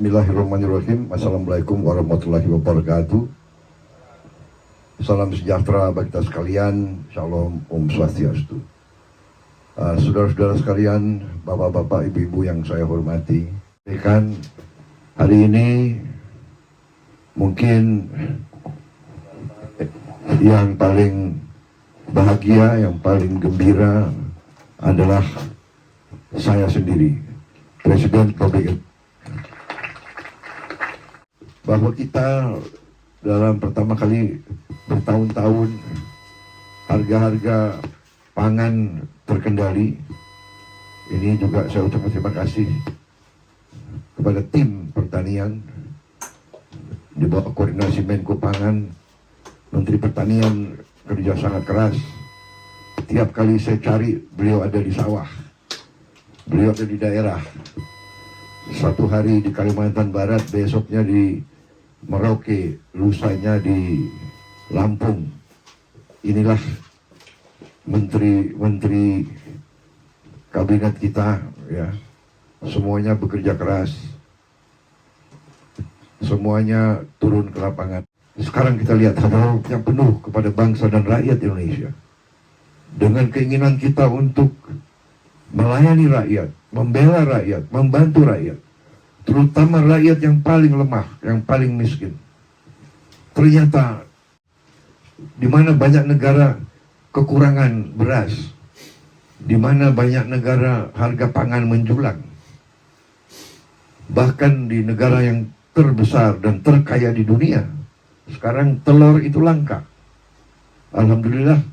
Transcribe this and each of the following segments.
Bismillahirrahmanirrahim. Assalamualaikum warahmatullahi wabarakatuh. Salam sejahtera bagi kita sekalian. Shalom, Om Swastiastu. Saudara-saudara sekalian, bapak-bapak, ibu-ibu yang saya hormati, hari ini mungkin yang paling bahagia, yang paling gembira adalah saya sendiri, Presiden Republik. Bahwa kita dalam pertama kali bertahun-tahun harga-harga pangan terkendali. Ini juga saya ucapkan terima kasih kepada tim pertanian di bawah koordinasi Menko Pangan, Menteri Pertanian kerja sangat keras. Tiap kali saya cari, beliau ada di sawah, beliau ada di daerah. Satu hari di Kalimantan Barat, besoknya di Merauke, lusanya di Lampung. Inilah menteri kabinet kita, ya. Semuanya bekerja keras, semuanya turun ke lapangan. Sekarang kita lihat harapan yang penuh kepada bangsa dan rakyat Indonesia, dengan keinginan kita untuk melayani rakyat, membela rakyat, membantu rakyat, terutama rakyat yang paling lemah, yang paling miskin. Ternyata di mana banyak negara kekurangan beras, di mana banyak negara harga pangan menjulang, bahkan di negara yang terbesar dan terkaya di dunia, sekarang telur itu langka. Alhamdulillah,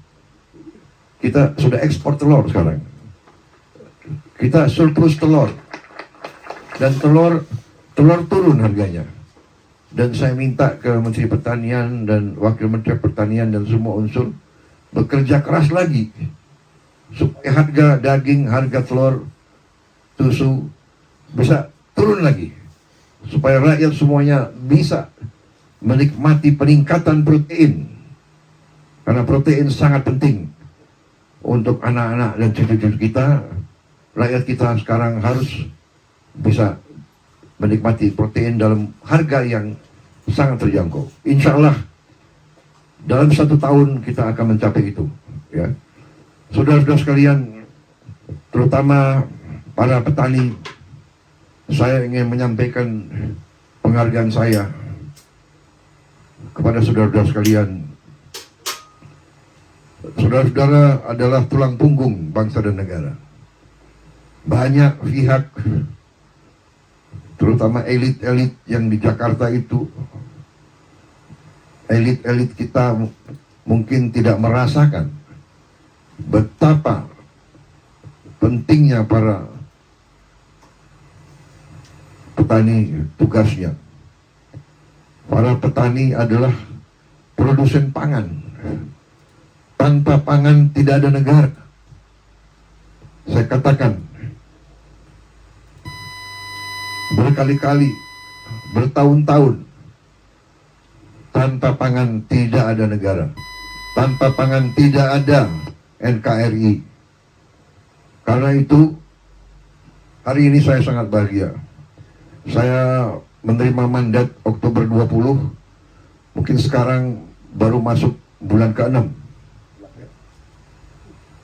kita sudah ekspor telur sekarang. Kita surplus telur. Dan telur turun harganya. Dan saya minta ke Menteri Pertanian dan Wakil Menteri Pertanian dan semua unsur bekerja keras lagi supaya harga daging, harga telur, susu bisa turun lagi, supaya rakyat semuanya bisa menikmati peningkatan protein, karena protein sangat penting untuk anak-anak dan cucu-cucu kita. Rakyat kita sekarang harus bisa menikmati protein dalam harga yang sangat terjangkau. Insya Allah dalam 1 tahun kita akan mencapai itu, ya. Saudara-saudara sekalian, terutama para petani, saya ingin menyampaikan penghargaan saya kepada saudara-saudara sekalian. Saudara-saudara adalah tulang punggung bangsa dan negara. Banyak pihak, terutama elit-elit yang di Jakarta itu, elit-elit kita mungkin tidak merasakan betapa pentingnya para petani tugasnya. Para petani adalah produsen pangan. Tanpa pangan tidak ada negara. Saya katakan berkali-kali, bertahun-tahun, tanpa pangan tidak ada negara. Tanpa pangan tidak ada NKRI. Karena itu, hari ini saya sangat bahagia. Saya menerima mandat Oktober 20, mungkin sekarang baru masuk bulan ke-6.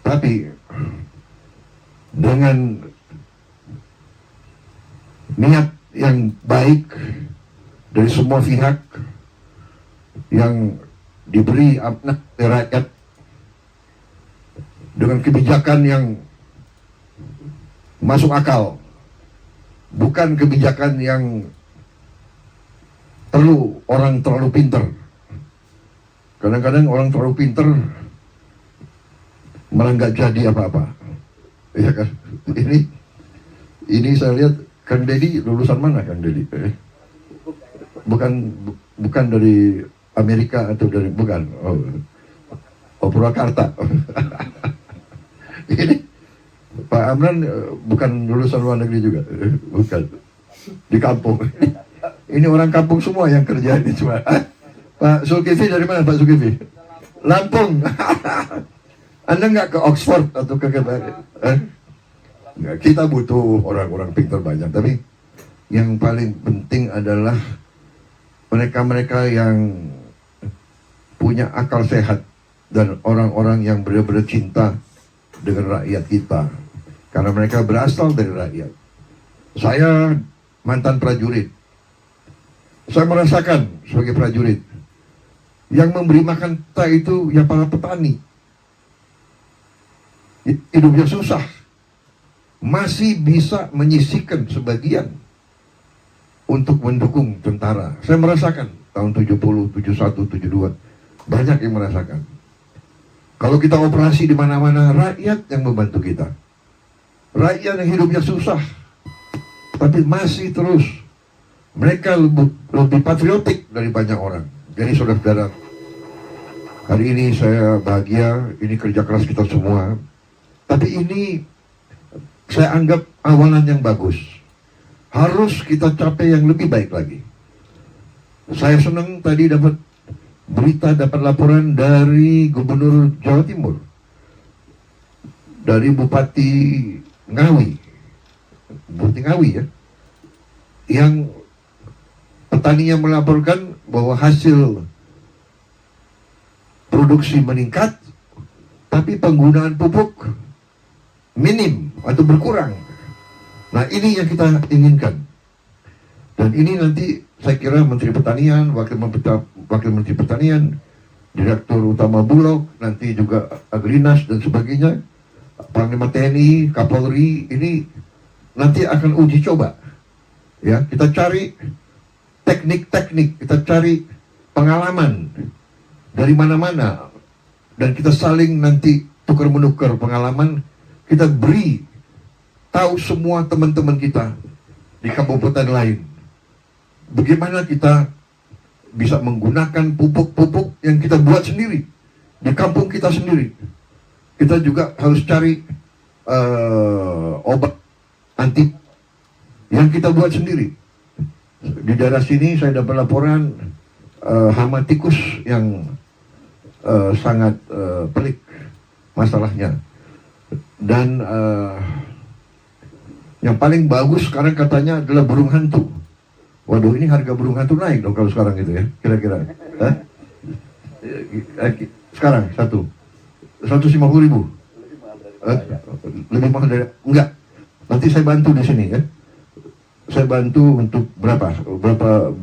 Tapi dengan niat yang baik dari semua pihak yang diberi amanah oleh rakyat, dengan kebijakan yang masuk akal, bukan kebijakan yang orang terlalu pinter. Kadang-kadang orang terlalu pinter malah nggak jadi apa-apa, ya kan? Ini saya lihat Kang Deddy lulusan mana, Kang Deddy? Bukan dari Amerika atau dari, bukan? Oh Purwakarta. Ini Pak Amran bukan lulusan luar negeri juga, bukan, di kampung. Ini orang kampung semua yang kerja ini cuma. Pak Zulkifli dari mana, Pak Zulkifli? Lampung. Anda nggak ke Oxford atau ke Nggak, kita butuh orang-orang pintar banyak, tapi yang paling penting adalah mereka-mereka yang punya akal sehat dan orang-orang yang benar-benar cinta dengan rakyat kita, karena mereka berasal dari rakyat. Saya mantan prajurit, saya merasakan sebagai prajurit yang memberi makan kita itu ya para petani. Hidupnya susah, masih bisa menyisihkan sebagian untuk mendukung tentara. Saya merasakan tahun 70, 71, 72, banyak yang merasakan. Kalau kita operasi di mana-mana, rakyat yang membantu kita. Rakyat yang hidupnya susah, tapi masih terus. Mereka lebih patriotik dari banyak orang. Jadi saudara-saudara, hari ini saya bahagia, ini kerja keras kita semua. Tapi ini saya anggap awalan yang bagus. Harus kita capai yang lebih baik lagi. Saya senang tadi dapat berita, dapat laporan dari Gubernur Jawa Timur, dari Bupati Ngawi, Bupati Ngawi ya, yang petaninya melaporkan bahwa hasil produksi meningkat, tapi penggunaan pupuk minim atau berkurang. Nah, ini yang kita inginkan. Dan ini nanti saya kira Menteri Pertanian, Wakil Menteri Pertanian, Direktur Utama Bulog, nanti juga Agrinas dan sebagainya, Panglima TNI, Kapolri, ini nanti akan uji coba. Ya, kita cari teknik-teknik, kita cari pengalaman dari mana-mana, dan kita saling nanti tukar-menukar pengalaman. Kita beri tahu semua teman-teman kita di kabupaten lain bagaimana kita bisa menggunakan pupuk-pupuk yang kita buat sendiri di kampung kita sendiri. Kita juga harus cari obat anti yang kita buat sendiri. Di daerah sini saya dapat laporan hama tikus yang sangat pelik masalahnya. Dan yang paling bagus sekarang katanya adalah burung hantu. Waduh, ini harga burung hantu naik dong kalau sekarang gitu ya, kira-kira. Sekarang 150.000. Lebih mahal dari, enggak. Nanti saya bantu di sini ya. Saya bantu untuk berapa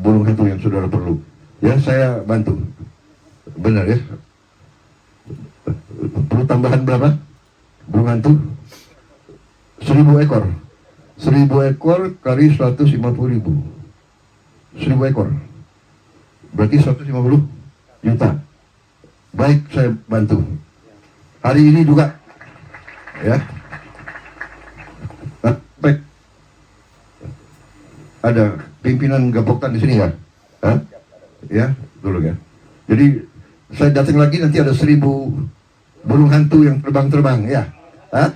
burung hantu yang saudara perlu. Ya, saya bantu. Benar ya. Perlu tambahan berapa? Burung hantu 1.000 ekor. 1.000 ekor kali 150.000. 1.000 ekor. Berarti 150 juta. Baik, saya bantu. Hari ini juga ya. Baik. Ada pimpinan Gapoktan di sini ya? Hah? Ya, dulu ya. Jadi saya datang lagi nanti ada 1.000 burung hantu yang terbang-terbang ya. Hah?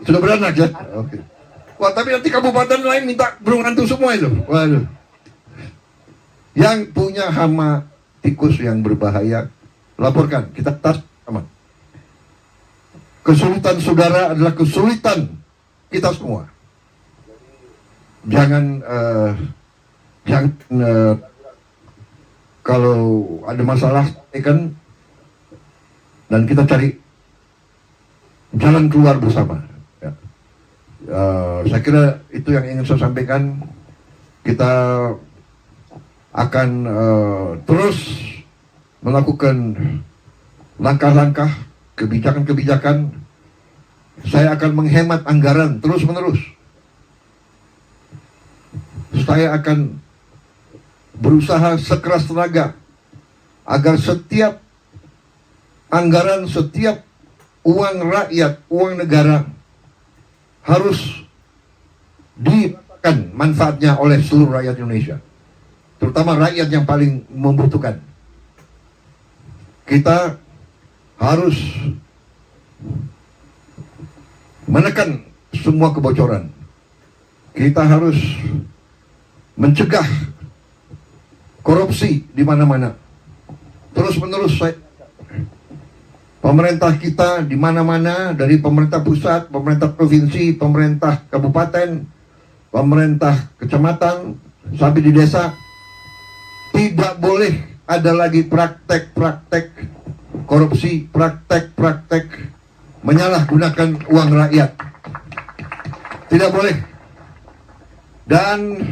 Sudah beranak ya? Oke. Wah, tapi nanti kabupaten lain minta burung hantu semua itu. Waduh. Yang punya hama tikus yang berbahaya, laporkan. Kita tas sama. Kesulitan saudara adalah kesulitan kita semua. Jangan kalau ada masalah kan, dan kita cari jalan keluar bersama. Ya. Saya kira itu yang ingin saya sampaikan. Kita akan terus melakukan langkah-langkah, kebijakan-kebijakan. Saya akan menghemat anggaran terus-menerus. Saya akan berusaha sekeras tenaga agar setiap anggaran, setiap uang rakyat, uang negara harus dirasakan manfaatnya oleh seluruh rakyat Indonesia, terutama rakyat yang paling membutuhkan. Kita harus menekan semua kebocoran. Kita harus mencegah korupsi di mana-mana. Terus-menerus pemerintah kita di mana-mana, dari pemerintah pusat, pemerintah provinsi, pemerintah kabupaten, pemerintah kecamatan sampai di desa, tidak boleh ada lagi praktek-praktek korupsi, praktek-praktek menyalahgunakan uang rakyat. Tidak boleh. Dan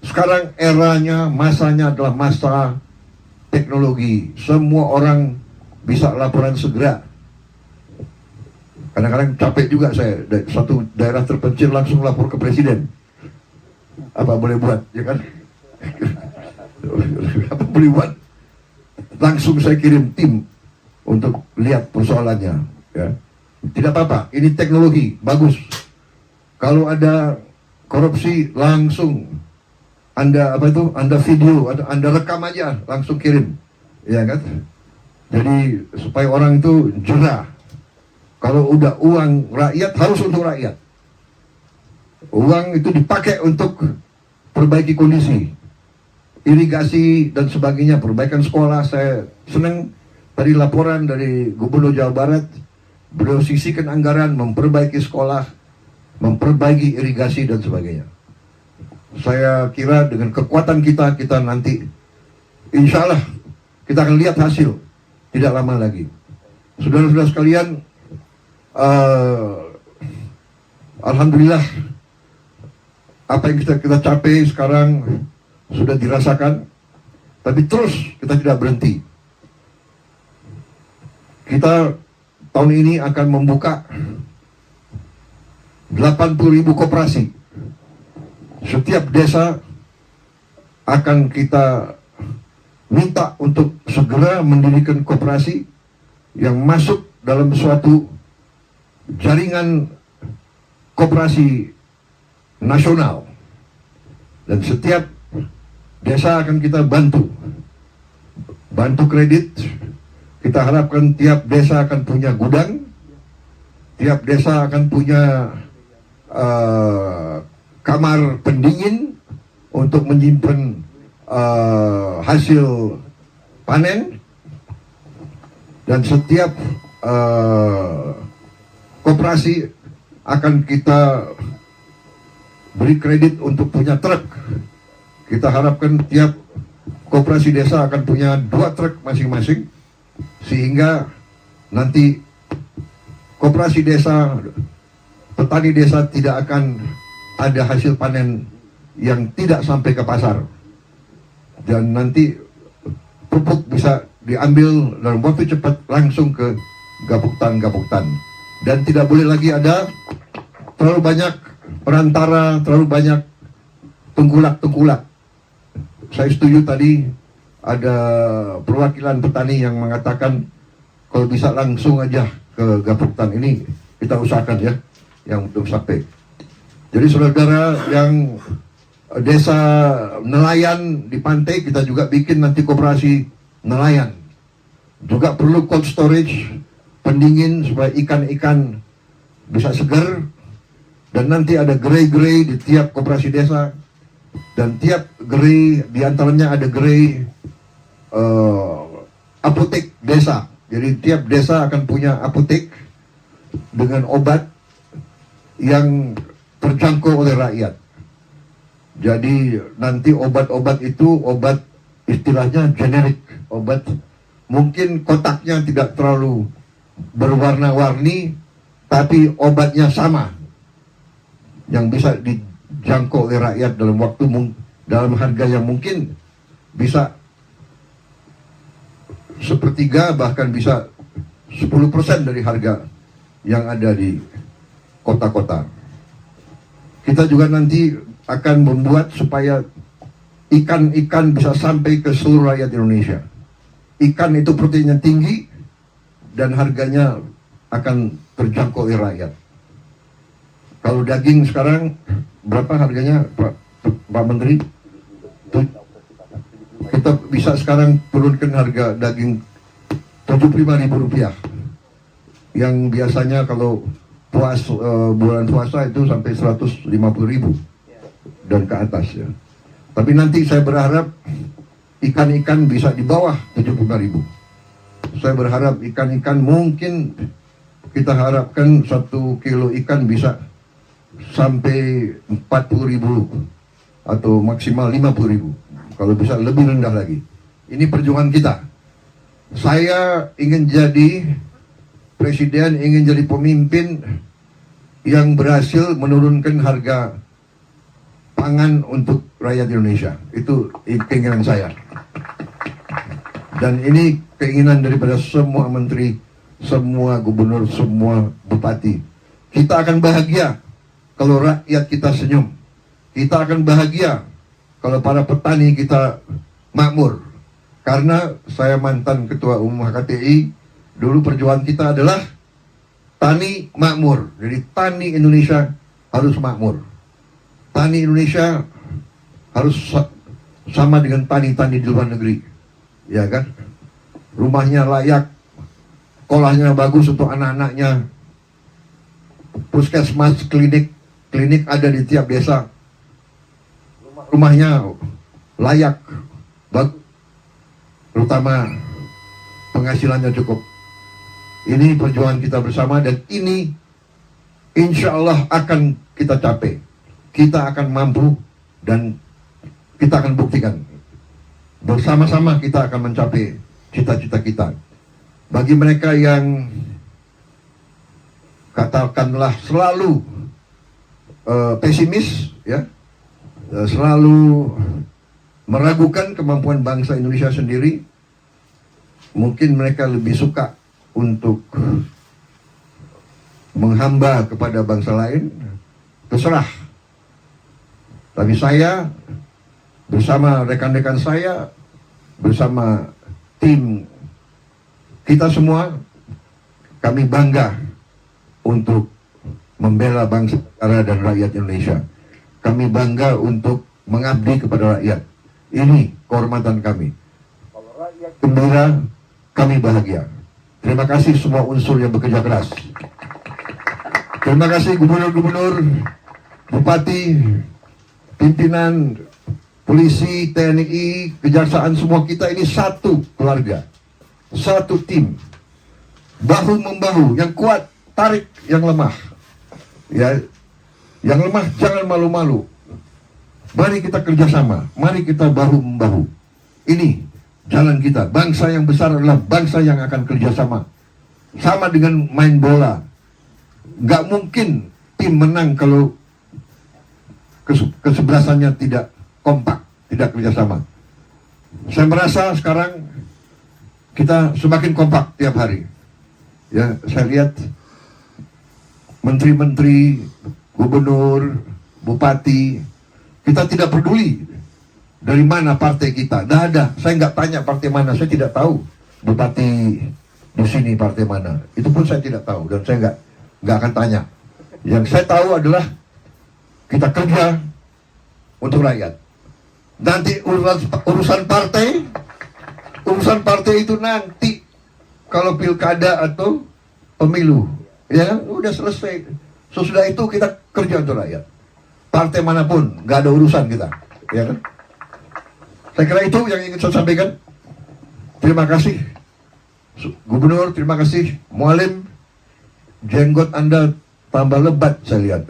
sekarang eranya, masanya adalah masa teknologi. Semua orang bisa laporan segera. Kadang-kadang capek juga saya, satu daerah terpencil langsung lapor ke presiden. Apa boleh buat, ya kan? Apa boleh buat? Langsung saya kirim tim untuk lihat persoalannya, ya. Tidak apa-apa, ini teknologi, bagus. Kalau ada korupsi, langsung Anda video, Anda rekam aja, langsung kirim, ya kan? Jadi supaya orang itu jerah. Kalau udah uang rakyat, harus untuk rakyat. Uang itu dipakai untuk perbaiki kondisi, irigasi dan sebagainya, perbaikan sekolah. Saya senang tadi laporan dari Gubernur Jawa Barat, beliau sisihkan anggaran memperbaiki sekolah, memperbaiki irigasi dan sebagainya. Saya kira dengan kekuatan kita nanti, insya Allah kita akan lihat hasil tidak lama lagi. Saudara-saudara sekalian, alhamdulillah apa yang kita capai sekarang sudah dirasakan, tapi terus kita tidak berhenti. Kita tahun ini akan membuka 80.000 koperasi. Setiap desa akan kita minta untuk segera mendirikan koperasi yang masuk dalam suatu jaringan koperasi nasional. Dan setiap desa akan kita bantu kredit. Kita harapkan tiap desa akan punya gudang, tiap desa akan punya kamar pendingin untuk menyimpan hasil panen, dan setiap koperasi akan kita beri kredit untuk punya truk. Kita harapkan tiap koperasi desa akan punya 2 truk masing-masing, sehingga nanti koperasi desa, petani desa tidak akan ada hasil panen yang tidak sampai ke pasar. Dan nanti pupuk bisa diambil dalam waktu cepat langsung ke gapuktan. Dan tidak boleh lagi ada terlalu banyak perantara, terlalu banyak tengkulak. Saya setuju tadi ada perwakilan petani yang mengatakan kalau bisa langsung aja ke gapuktan. Ini kita usahakan ya, yang belum sampai. Jadi saudara yang desa nelayan di pantai, kita juga bikin nanti koperasi nelayan. Juga perlu cold storage, pendingin supaya ikan-ikan bisa segar. Dan nanti ada gerai-gerai di tiap koperasi desa. Dan tiap gerai, diantaranya ada gerai apotek desa. Jadi tiap desa akan punya apotek dengan obat yang terjangkau oleh rakyat. Jadi nanti obat-obat itu obat istilahnya generik, obat mungkin kotaknya tidak terlalu berwarna-warni, tapi obatnya sama, yang bisa dijangkau oleh rakyat dalam waktu, dalam harga yang mungkin bisa sepertiga, bahkan bisa 10% dari harga yang ada di kota-kota. Kita juga nanti akan membuat supaya ikan-ikan bisa sampai ke seluruh rakyat Indonesia. Ikan itu proteinnya tinggi dan harganya akan terjangkau oleh rakyat. Kalau daging sekarang berapa harganya, Pak Menteri? Kita bisa sekarang turunkan harga daging Rp75.000, yang biasanya kalau bulan puasa itu sampai 150.000 dan ke atas ya. Tapi nanti saya berharap ikan-ikan bisa di bawah 75.000. Saya berharap ikan-ikan mungkin kita harapkan 1 kilo ikan bisa sampai 40.000 atau maksimal 50.000. Kalau bisa lebih rendah lagi. Ini perjuangan kita. Saya ingin jadi presiden, ingin jadi pemimpin yang berhasil menurunkan harga pangan untuk rakyat Indonesia. Itu keinginan saya. Dan ini keinginan daripada semua menteri, semua gubernur, semua bupati. Kita akan bahagia kalau rakyat kita senyum. Kita akan bahagia kalau para petani kita makmur. Karena saya mantan ketua umum HKTI, dulu perjuangan kita adalah tani makmur. Jadi tani Indonesia harus makmur. Tani Indonesia harus sama dengan tani-tani di luar negeri. Ya kan? Rumahnya layak, sekolahnya bagus untuk anak-anaknya, puskesmas, klinik ada di tiap desa. Rumahnya layak, bagus, terutama penghasilannya cukup. Ini perjuangan kita bersama dan ini insya Allah akan kita capai. Kita akan mampu dan kita akan buktikan. Bersama-sama kita akan mencapai cita-cita kita. Bagi mereka yang katakanlah selalu pesimis, ya, selalu meragukan kemampuan bangsa Indonesia sendiri, mungkin mereka lebih suka untuk menghamba kepada bangsa lain, terserah. Tapi saya bersama rekan-rekan saya, bersama tim kita semua, kami bangga untuk membela bangsa, negara dan rakyat Indonesia. Kami bangga untuk mengabdi kepada rakyat. Ini kehormatan kami. Kalau rakyat gembira, kami bahagia. Terima kasih semua unsur yang bekerja keras. Terima kasih gubernur-gubernur, bupati, pimpinan, polisi, TNI, kejaksaan, semua kita ini satu keluarga, satu tim, bahu-membahu, yang kuat tarik yang lemah, ya, yang lemah jangan malu-malu. Mari kita kerjasama, mari kita bahu-membahu. Ini jalan kita. Bangsa yang besar adalah bangsa yang akan kerjasama. Sama dengan main bola, nggak mungkin tim menang kalau kesebelasannya tidak kompak, tidak kerjasama. Saya merasa sekarang kita semakin kompak tiap hari. Ya, saya lihat menteri-menteri, gubernur, bupati, kita tidak peduli dari mana partai kita. Nggak ada. Saya nggak tanya partai mana. Saya tidak tahu bupati di sini partai mana. Itu pun saya tidak tahu dan saya nggak akan tanya. Yang saya tahu adalah kita kerja untuk rakyat. Nanti urusan partai itu nanti kalau pilkada atau pemilu, ya udah selesai. Sesudah itu kita kerja untuk rakyat. Partai manapun nggak ada urusan kita, ya kan? Saya kira itu yang ingin saya sampaikan. Terima kasih Gubernur, terima kasih Mualim. Jenggot Anda tambah lebat saya lihat.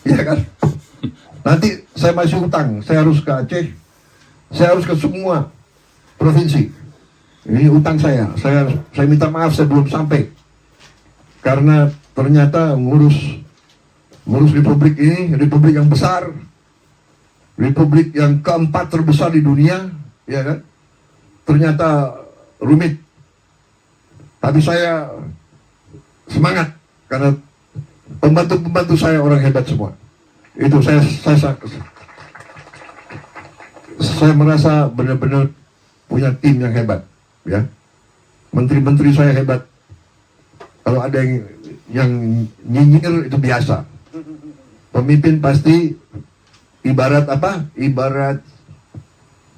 Ya kan? Nanti saya masih hutang, saya harus ke Aceh, saya harus ke semua provinsi. Ini utang saya minta maaf saya belum sampai. Karena ternyata ngurus republik ini, republik yang besar, republik yang keempat terbesar di dunia, ya kan? Ternyata rumit. Tapi saya semangat karena pembantu-pembantu saya orang hebat semua. Itu saya merasa benar-benar punya tim yang hebat, ya. Menteri-menteri saya hebat. Kalau ada yang nyinyir itu biasa. Pemimpin pasti ibarat apa? Ibarat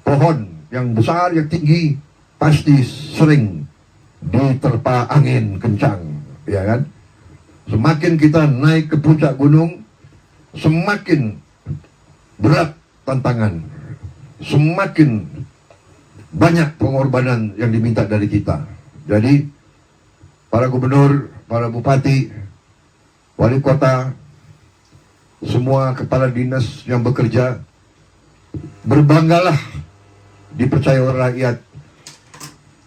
pohon yang besar, yang tinggi, pasti sering diterpa angin kencang, ya kan? Semakin kita naik ke puncak gunung, semakin berat tantangan, semakin banyak pengorbanan yang diminta dari kita. Jadi para gubernur, para bupati, wali kota, semua kepala dinas yang bekerja, berbanggalah dipercaya oleh rakyat.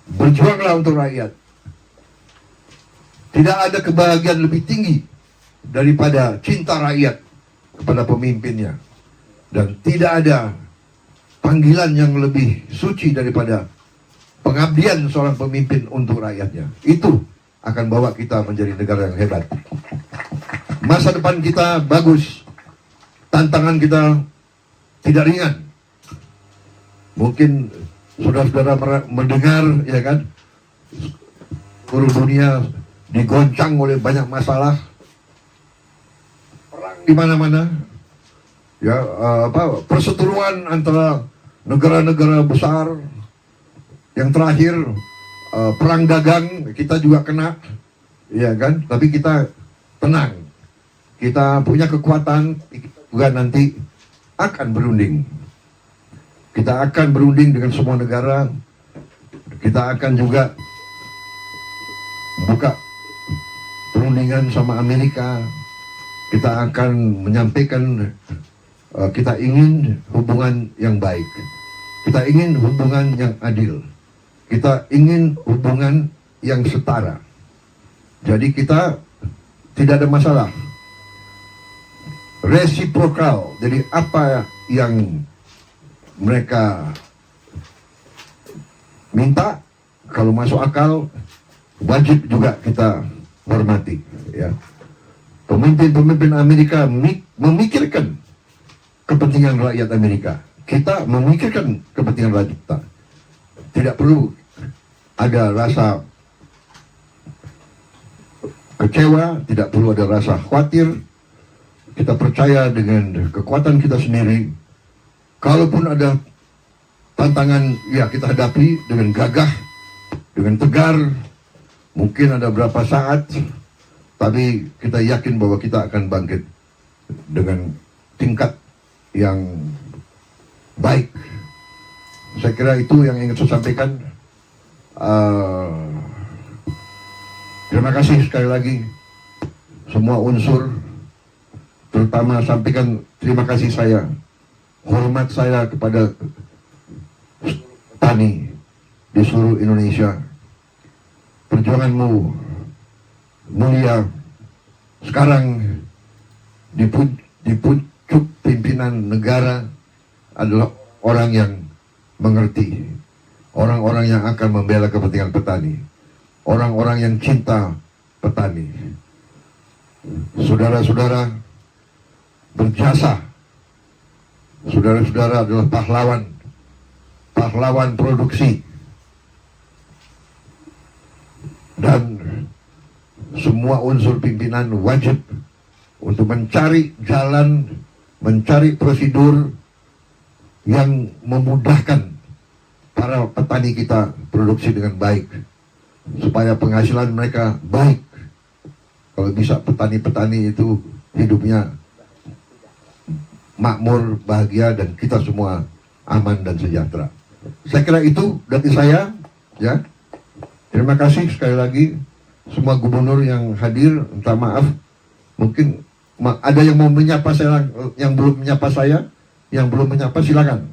Berjuanglah untuk rakyat. Tidak ada kebahagiaan lebih tinggi daripada cinta rakyat kepada pemimpinnya. Dan tidak ada panggilan yang lebih suci daripada pengabdian seorang pemimpin untuk rakyatnya. Itu akan bawa kita menjadi negara yang hebat. Masa depan kita bagus. Tantangan kita tidak ringan. Mungkin saudara-saudara mendengar, ya kan, seluruh dunia digoncang oleh banyak masalah, perang di mana-mana, ya, perseteruan antara negara-negara besar. Yang terakhir, perang dagang kita juga kena, ya kan, tapi kita tenang, kita punya kekuatan, kita juga nanti akan berunding. Kita akan berunding dengan semua negara. Kita akan juga buka perundingan sama Amerika. Kita akan menyampaikan kita ingin hubungan yang baik. Kita ingin hubungan yang adil. Kita ingin hubungan yang setara. Jadi kita tidak ada masalah. Resiprokal. Jadi apa yang mereka minta, kalau masuk akal, wajib juga kita hormati, ya. Pemimpin-pemimpin Amerika memikirkan kepentingan rakyat Amerika. Kita memikirkan kepentingan rakyat kita. Tidak perlu ada rasa kecewa, tidak perlu ada rasa khawatir. Kita percaya dengan kekuatan kita sendiri. Kalaupun ada tantangan, ya kita hadapi dengan gagah, dengan tegar. Mungkin ada berapa saat, tapi kita yakin bahwa kita akan bangkit dengan tingkat yang baik. Saya kira itu yang ingin saya sampaikan. Terima kasih sekali lagi semua unsur, terutama sampaikan terima kasih saya, hormat saya kepada petani di seluruh Indonesia. Perjuanganmu mulia. Sekarang di pucuk pimpinan negara adalah orang yang mengerti, orang-orang yang akan membela kepentingan petani, orang-orang yang cinta petani. Saudara-saudara berjasa. Saudara-saudara adalah pahlawan produksi. Dan semua unsur pimpinan wajib untuk mencari jalan, mencari prosedur yang memudahkan para petani kita produksi dengan baik, supaya penghasilan mereka baik. Kalau bisa petani-petani itu hidupnya makmur, bahagia, dan kita semua aman dan sejahtera. Saya kira itu dari saya, ya. Terima kasih sekali lagi semua gubernur yang hadir. Minta maaf, mungkin ada yang mau menyapa saya, yang belum menyapa saya, yang belum menyapa silakan.